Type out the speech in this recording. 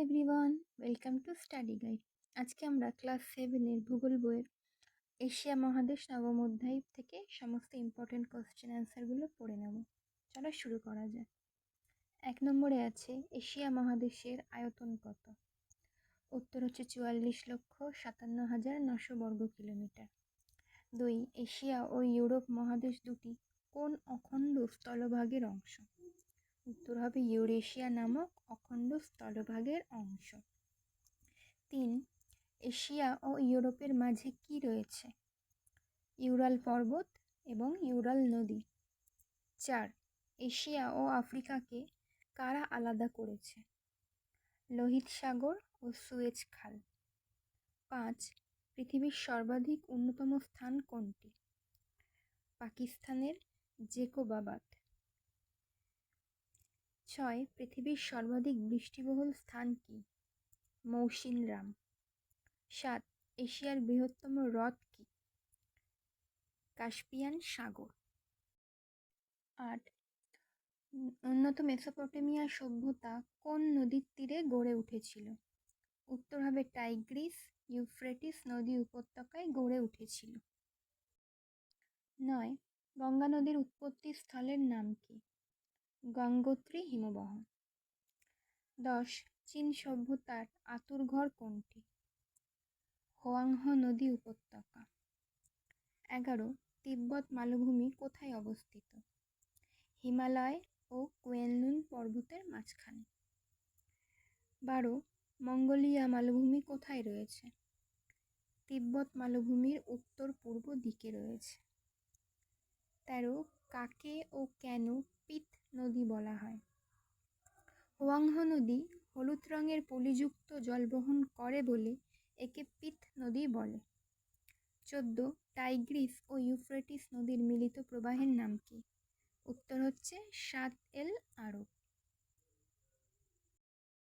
Everyone, welcome to study guide. আজকে আমরা class 7-এর ভূগোল বইয়ের এশিয়া মহাদেশ নবম অধ্যায় থেকে সমস্ত ইম্পর্টেন্ট কোশ্চেন অ্যান্সারগুলো পড়ে নেব। চলো শুরু করা যাক। 1 নম্বরে আছে এশিয়া মহাদেশের আয়তন কত? উত্তর হচ্ছে 44,57,900 বর্গ কিলোমিটার। 2. এশিয়া ও ইউরোপ মহাদেশ দুটি কোন অখণ্ড স্থলভাগের অংশ? উত্তর হবে ইউরেশিয়া নামক অখণ্ড স্থলভাগের অংশ। 3. এশিয়া ও ইউরোপের মাঝে কি রয়েছে? ইউরাল পর্বত এবং ইউরাল নদী। 4. এশিয়া ও আফ্রিকাকে কারা আলাদা করেছে? লোহিত সাগর ও সুয়েজ খাল। 5. পৃথিবীর সর্বাধিক উন্নতম স্থান কোনটি? পাকিস্তানের জেকোবাবাদ। 6. পৃথিবীর সর্বাধিক বৃষ্টিবহুল স্থান কি? মৌসিনরাম। 7. এশিয়ার বৃহত্তম হ্রদ কি? কাস্পিয়ান সাগর। 8. উন্নত মেসোপটেমিয়া সভ্যতা কোন নদীর তীরে গড়ে উঠেছিল? উত্তর হবে টাইগ্রিস ইউফ্রেটিস নদী উপত্যকায় গড়ে উঠেছিল। 9. গঙ্গা নদীর উৎপত্তি স্থলের নাম কি? গঙ্গোত্রী হিমবাহ। 10. চীন সভ্যতার আঁতুড়ঘর কোনটি? হোয়াংহো নদী উপত্যকা। 11. তিব্বত মালভূমি কোথায় অবস্থিত? হিমালয় ও কুয়েনলুন পর্বতের মাঝখানে। 12. মঙ্গোলিয়া মালভূমি কোথায় রয়েছে? তিব্বত মালভূমির উত্তর পূর্ব দিকে রয়েছে। 13. কাকে ও কেন পিত নদী বলা হয়? হোয়াংহো নদী হলুদ রঙের পলিযুক্ত জল বহন করে বলে একে পিত নদী বলে। 14. টাইগ্রিস ও ইউফ্রেটিস নদীর মিলিত প্রবাহের নাম কি? উত্তর হচ্ছে সাত এল আরব।